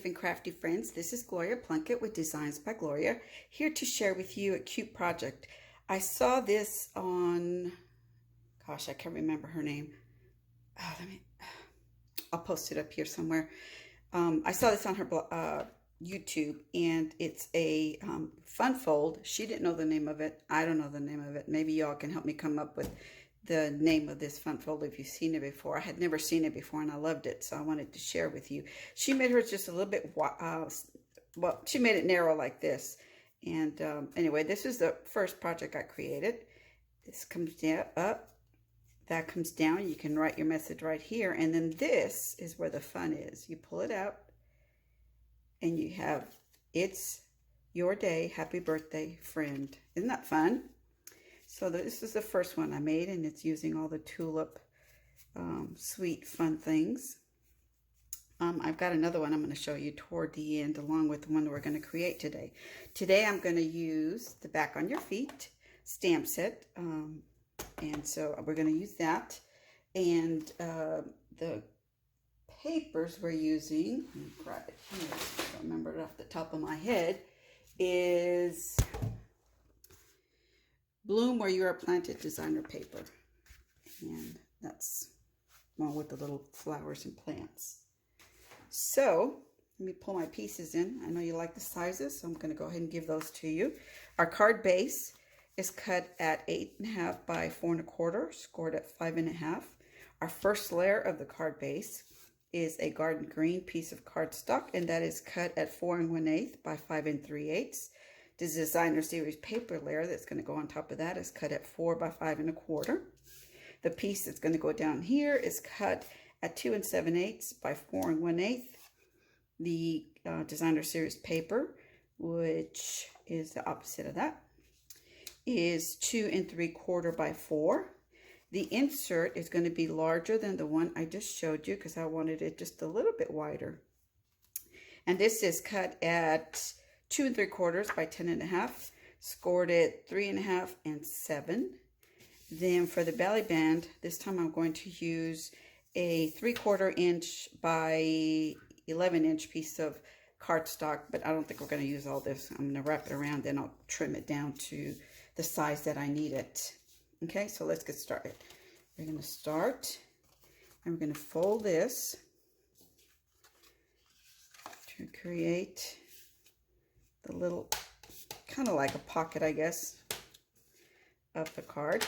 and crafty friends. This is Gloria Plunkett with Designs by Gloria, here to share with you a cute project. I saw this on, gosh, I can't remember her name. I'll post it up here somewhere. I saw this on her YouTube, and it's a fun fold. She didn't know the name of it. I don't know the name of it. Maybe y'all can help me come up with the name of this fun fold if you've seen it before. I had never seen it before and I loved it, so I wanted to share with you. She made hers just a little bit, well, she made it narrow like this. And anyway, this is the first project I created. This comes down, up, that comes down. You can write your message right here. And then this is where the fun is. You pull it out and you have, it's your day, happy birthday, friend. Isn't that fun? So this is the first one I made, and it's using all the tulip sweet fun things. I've got another one I'm going to show you toward the end, along with the one that we're going to create today. Today I'm going to use the Back on Your Feet stamp set, and so we're going to use that. And the papers we're using, let me grab it here, I don't remember it off the top of my head, is Bloom Where You Are Planted designer paper, and that's one with the little flowers and plants. So let me pull my pieces in. I know you like the sizes, so I'm going to go ahead and give those to you. Our card base is cut at 8.5 by 4 1/4, scored at 5.5. Our first layer of the card base is a garden green piece of cardstock, and that is cut at 4 1/8 by 5 3/8. The designer series paper layer that's going to go on top of that is cut at 4 by 5 1/4. The piece that's going to go down here is cut at 2 7/8 by 4 1/8. The designer series paper, which is the opposite of that, is 2 3/4 by 4. The insert is going to be larger than the one I just showed you because I wanted it just a little bit wider. And this is cut at 2 3/4 by 10.5, scored at 3.5 and 7. Then for the belly band, this time I'm going to use a 3/4 inch by 11 inch piece of cardstock, but I don't think we're going to use all this. I'm going to wrap it around, then I'll trim it down to the size that I need it. Okay, so let's get started. We're going to start, and we're going to fold this to create the little, kind of like a pocket, I guess, of the card.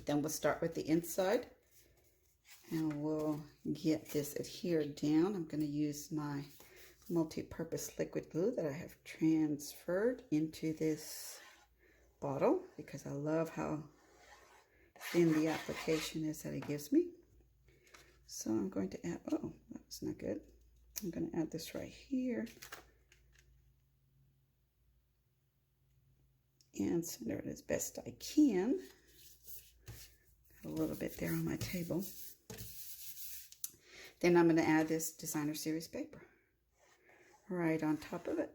Then we'll start with the inside, and we'll get this adhered down. I'm going to use my multi-purpose liquid glue that I have transferred into this bottle because I love how thin the application is that it gives me. So I'm going to add, oh, that's not good. I'm going to add this right here and center it as best I can. Got a little bit there on my table. Then I'm going to add this designer series paper right on top of it.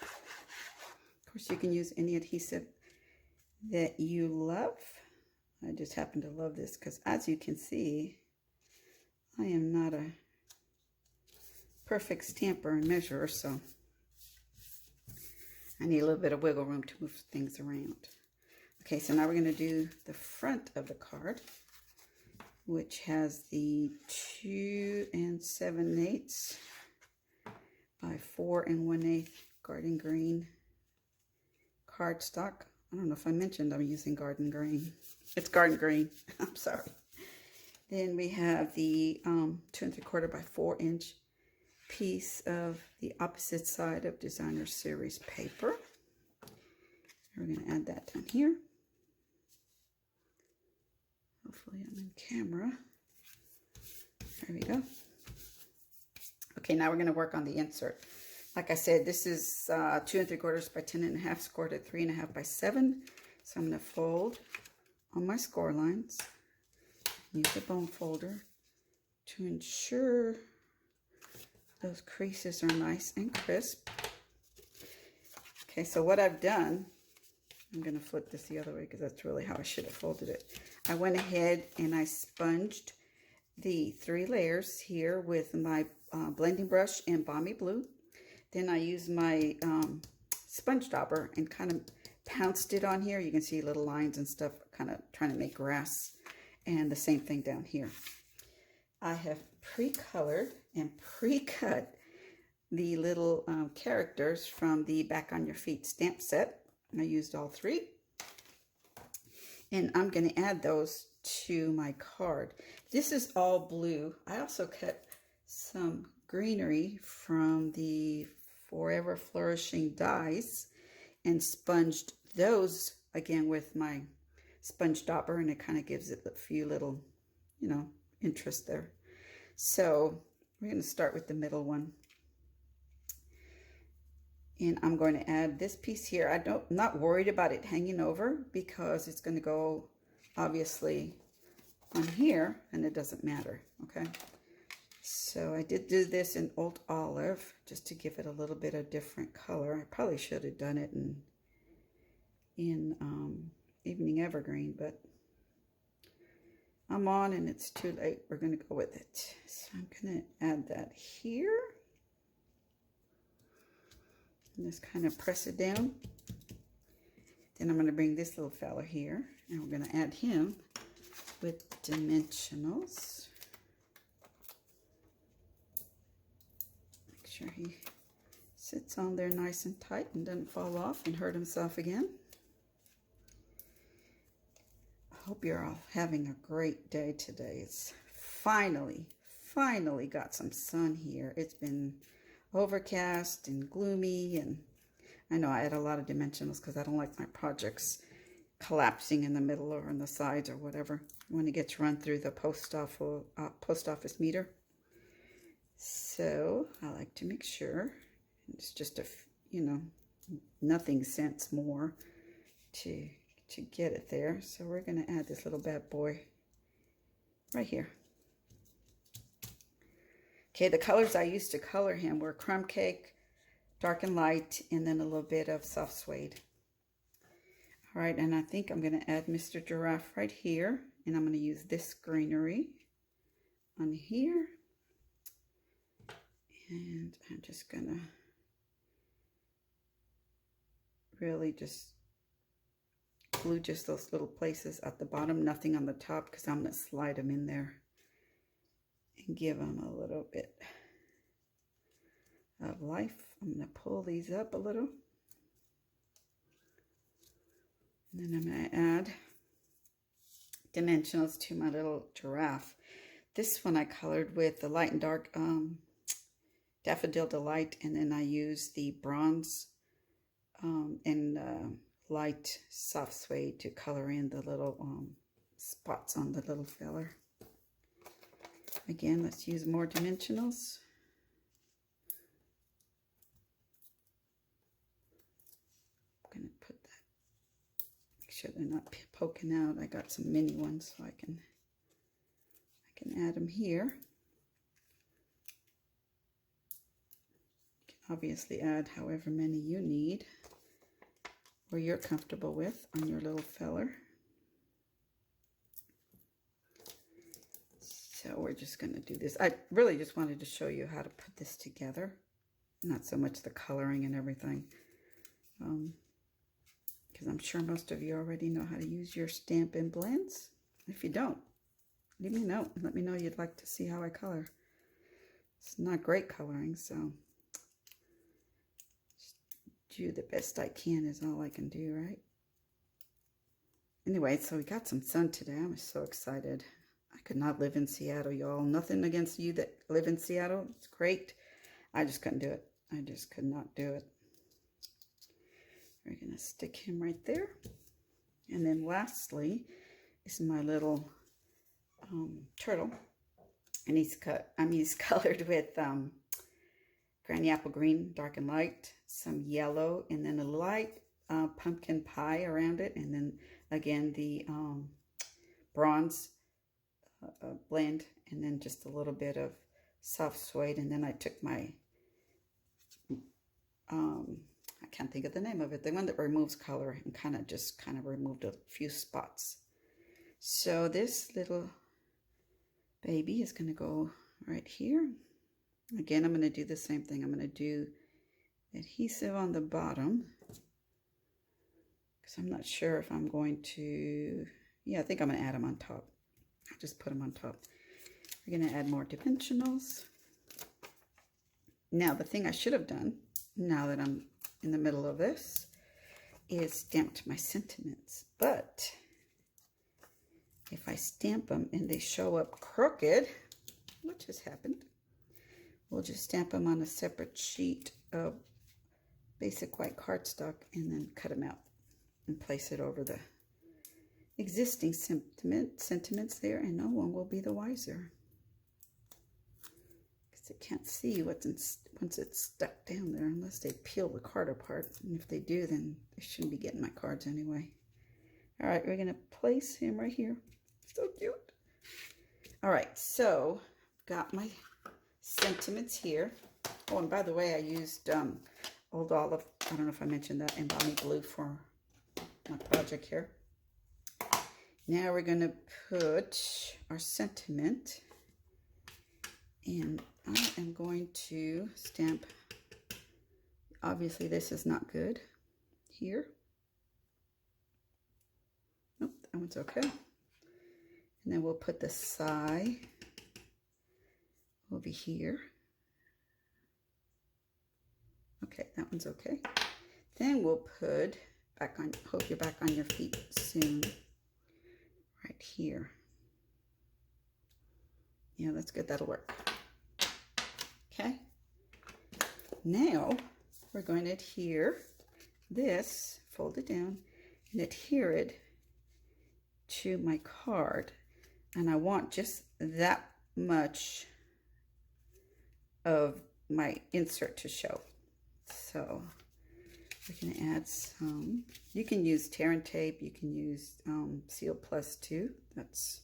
Of course, you can use any adhesive that you love. I just happen to love this because, as you can see, I am not a perfect stamper and measurer, so I need a little bit of wiggle room to move things around. Okay, so now we're going to do the front of the card, which has the 2 7/8 by 4 1/8 garden green cardstock. I don't know if I mentioned I'm using garden green. It's garden green. I'm sorry. Then we have the 2 3/4 by 4 inch piece of the opposite side of designer series paper. We're going to add that down here. Hopefully I'm in camera. There we go. Okay, now we're going to work on the insert. Like I said, this is 2 3/4 by 10.5, scored at 3.5 by 7. So I'm going to fold on my score lines. Use the bone folder to ensure those creases are nice and crisp. Okay, so what I've done, I'm going to flip this the other way because that's really how I should have folded it. I went ahead and I sponged the 3 layers here with my blending brush and Balmy Blue. Then I used my sponge dauber and kind of pounced it on here. You can see little lines and stuff, kind of trying to make grass. And the same thing down here. I have pre-colored and pre-cut the little characters from the Back on Your Feet stamp set. I used all 3. And I'm going to add those to my card. This is all blue. I also cut some greenery from the Forever Flourishing dies and sponged those again with my sponge dauber, and it kind of gives it a few little, you know, interest there. So we're going to start with the middle one. And I'm going to add this piece here. I'm not worried about it hanging over because it's going to go obviously on here and it doesn't matter, okay? So I did do this in Old Olive just to give it a little bit of different color. I probably should have done it in Evening Evergreen, but I'm on and it's too late. We're going to go with it. So I'm going to add that here. And just kind of press it down. Then I'm going to bring this little fella here, and we're going to add him with dimensionals. Make sure he sits on there nice and tight and doesn't fall off and hurt himself again. I hope you're all having a great day today. It's finally got some sun here. It's been overcast and gloomy, and I know I add a lot of dimensionals because I don't like my projects collapsing in the middle or on the sides or whatever when it gets run through the post office meter. So I like to make sure it's just a, you know, nothing cents more to get it there. So we're going to add this little bad boy right here. Okay, the colors I used to color him were Crumb Cake, Dark and Light, and then a little bit of Soft Suede. All right, and I think I'm going to add Mr. Giraffe right here, and I'm going to use this greenery on here. And I'm just going to really just glue just those little places at the bottom, nothing on the top, because I'm going to slide them in there and give them a little bit of life. I'm going to pull these up a little. And then I'm going to add dimensionals to my little giraffe. This one I colored with the light and dark Daffodil Delight, and then I used the bronze and light soft suede to color in the little spots on the little feller. Again, let's use more dimensionals. I'm going to put that, make sure they're not poking out. I got some mini ones so I can add them here. You can obviously add however many you need or you're comfortable with on your little feller. So we're just going to do this. I really just wanted to show you how to put this together. Not so much the coloring and everything. Because I'm sure most of you already know how to use your Stampin' Blends. If you don't, leave me a note and let me know you'd like to see how I color. It's not great coloring, so just do the best I can is all I can do, right? Anyway, so we got some sun today. I'm so excited. I could not live in Seattle, y'all. Nothing against you that live in Seattle. It's great. I just couldn't do it. I just could not do it. We're going to stick him right there. And then lastly is my little turtle. And he's colored with Granny Apple Green, Dark and Light, some yellow, and then a light pumpkin pie around it. And then again, the bronze blend, and then just a little bit of soft suede. And then I took my I can't think of the name of it, the one that removes color, and kind of removed a few spots. So this little baby is going to go right here. Again, I'm going to do the same thing. I'm going to do adhesive on the bottom because I'm not sure if I'm going to, yeah, I think I'm going to add them on top. I'll just put them on top. We're going to add more dimensionals. Now, the thing I should have done, now that I'm in the middle of this, is stamped my sentiments. But if I stamp them and they show up crooked, what just happened? We'll just stamp them on a separate sheet of basic white cardstock and then cut them out and place it over the existing sentiments there, and no one will be the wiser. Because they can't see what's once it's stuck down there unless they peel the card apart. And if they do, then they shouldn't be getting my cards anyway. All right, we're going to place him right here. So cute. All right, so got my sentiments here. Oh, and by the way, I used Old Olive, I don't know if I mentioned that, embalming glue for my project here. Now we're going to put our sentiment, and I am going to stamp, obviously this is not good, here. Nope, that one's okay. And then we'll put the sigh over here. Okay, that one's okay. Then we'll put back on, hope you're back on your feet soon, right here. Yeah, that's good, that'll work. Okay, now we're going to adhere this, fold it down, and adhere it to my card. And I want just that much of my insert to show. So we're going to add some, you can use tear and tape, you can use Seal Plus too, that's,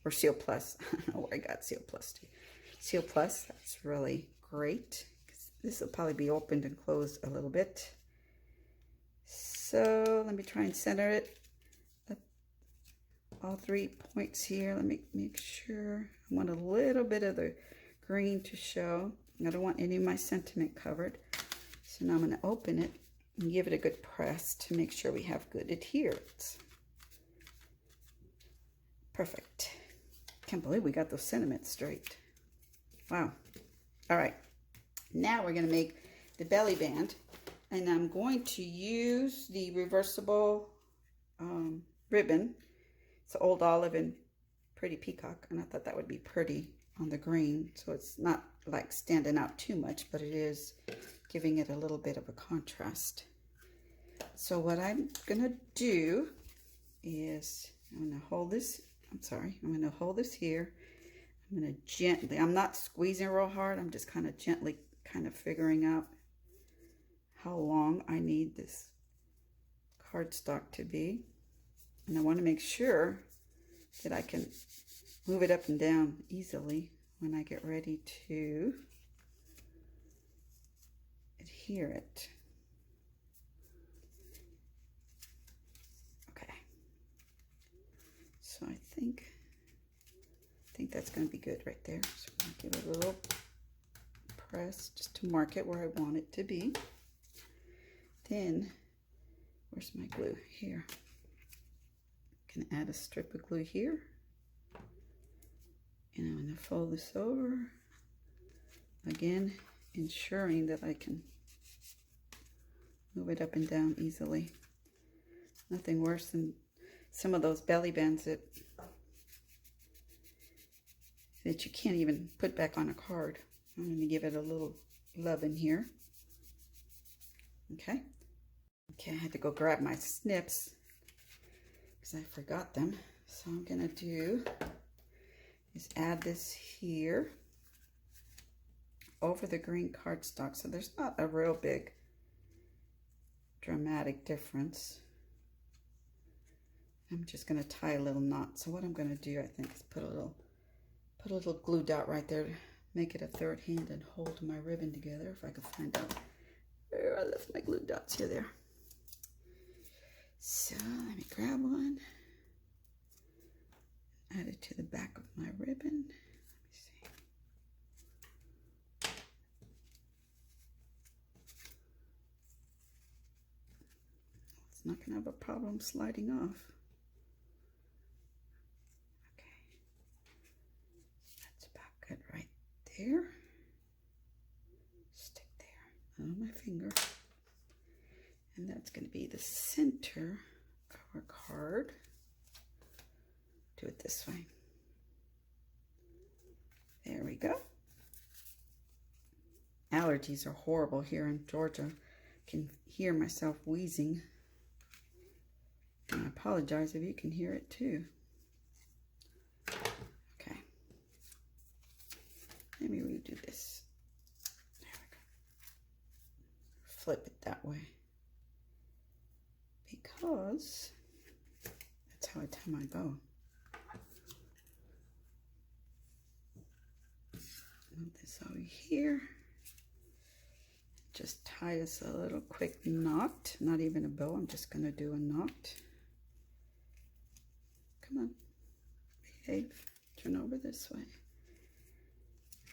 or Seal Plus, I don't know where I got Seal Plus too. Seal Plus, that's really great. This will probably be opened and closed a little bit. So let me try and center it. All 3 points here. Let me make sure. I want a little bit of the green to show. I don't want any of my sentiment covered. So now I'm going to open it and give it a good press to make sure we have good adherence. Perfect. Can't believe we got those sentiments straight. Wow. All right. Now we're going to make the belly band, and I'm going to use the reversible ribbon. It's Old Olive and Pretty Peacock, and I thought that would be pretty on the green, so it's not like standing out too much, but it is giving it a little bit of a contrast. So what I'm gonna do is I'm gonna hold this, I'm gonna hold this here. I'm gonna gently, I'm not squeezing real hard, I'm just kind of gently kind of figuring out how long I need this cardstock to be. And I want to make sure that I can move it up and down easily when I get ready to adhere it. Okay. So I think that's going to be good right there. So I'm going to give it a little press just to mark it where I want it to be. Then, where's my glue? Here. Can add a strip of glue here, and I'm going to fold this over again, ensuring that I can move it up and down easily. Nothing worse than some of those belly bands that you can't even put back on a card. I'm going to give it a little love in here. Okay, I had to go grab my snips because I forgot them. So I'm gonna do is add this here over the green cardstock. So there's not a real big dramatic difference. I'm just gonna tie a little knot. So what I'm gonna do, I think, is put a little glue dot right there to make it a third hand and hold my ribbon together. If I can find out where I left my glue dots. Here they are. So let me grab one, add it to the back of my ribbon. Let me see. not going to have a problem sliding off. Okay, that's about good right there. Stick there on my finger. And that's going to be the center of our card. Do it this way. There we go. Allergies are horrible here in Georgia. I can hear myself wheezing. And I apologize if you can hear it too. Okay. Let me redo this. There we go. Flip it that way. Because that's how I tie my bow. Move this over here. Just tie us a little quick knot. Not even a bow, I'm just going to do a knot. Come on, behave. Turn over this way.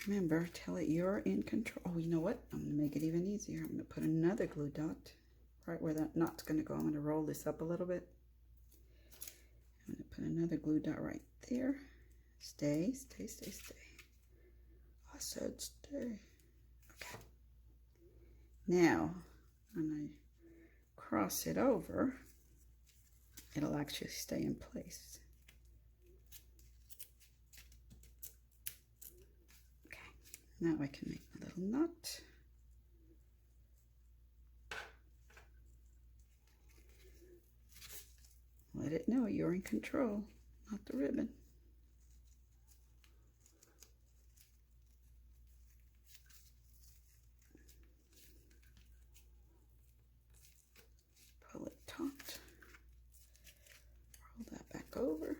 Remember, tell it you're in control. Oh, you know what? I'm going to make it even easier. I'm going to put another glue dot right where that knot's going to go. I'm going to roll this up a little bit. I'm going to put another glue dot right there. Stay, stay, stay, stay. I said stay. Okay. Now, when I cross it over, it'll actually stay in place. Okay. Now I can make a little knot. Let it know you're in control, not the ribbon. Pull it taut. Roll that back over.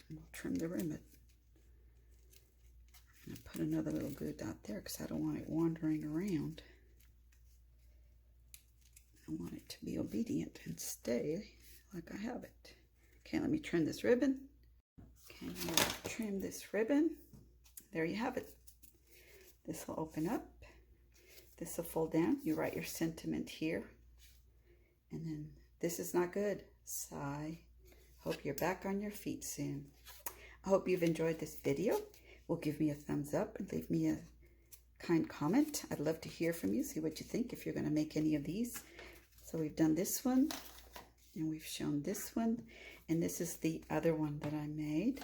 And we'll trim the ribbon. I'm going to put another little glue dot there because I don't want it wandering around. I want it to be obedient and stay like I have it. Okay, let me trim this ribbon. Okay, now trim this ribbon. There you have it. This will open up. This will fold down. You write your sentiment here. And then, this is not good. Sigh. Hope you're back on your feet soon. I hope you've enjoyed this video. Well, give me a thumbs up and leave me a kind comment. I'd love to hear from you, see what you think if you're going to make any of these. So we've done this one, and we've shown this one, and this is the other one that I made.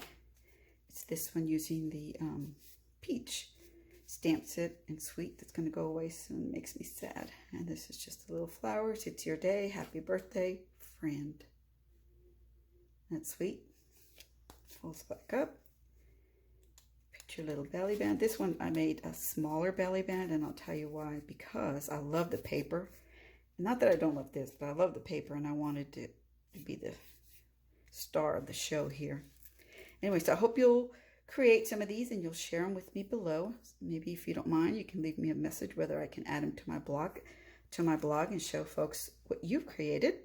It's this one using the peach. Stamps it and sweet. That's going to go away soon. Makes me sad. And this is just the little flowers. It's your day. Happy birthday, friend. That's sweet. Folds back up. Your little belly band. This one I made a smaller belly band, and I'll tell you why. Because I love the paper. Not that I don't love this, but I love the paper, and I wanted it to be the star of the show here. Anyway, so I hope you'll create some of these and you'll share them with me below. Maybe if you don't mind, you can leave me a message whether I can add them to my blog and show folks what you've created.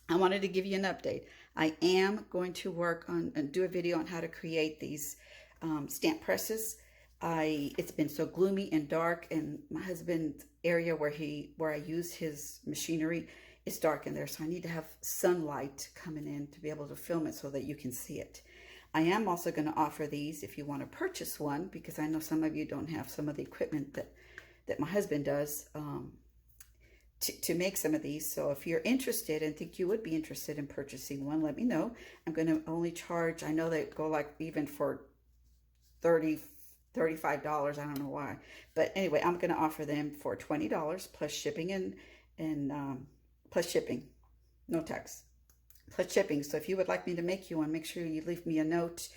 I wanted to give you an update. I am going to work on and do a video on how to create these stamp presses. It's been so gloomy and dark, and my husband's area where I use his machinery is dark in there, so I need to have sunlight coming in to be able to film it so that you can see it. I am also going to offer these if you want to purchase one, because I know some of you don't have some of the equipment that my husband does to make some of these. So if you're interested and think you would be interested in purchasing one, let me know. I'm going to only charge, I know they go like even for $35, I don't know why. But anyway, I'm going to offer them for $20 plus shipping and plus shipping, no tax, plus shipping. So if you would like me to make you one, make sure you leave me a note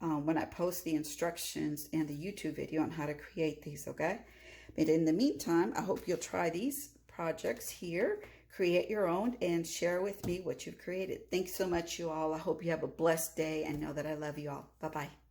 when I post the instructions and the YouTube video on how to create these, okay? But in the meantime, I hope you'll try these projects here, create your own, and share with me what you've created. Thanks so much, you all. I hope you have a blessed day and know that I love you all. Bye-bye.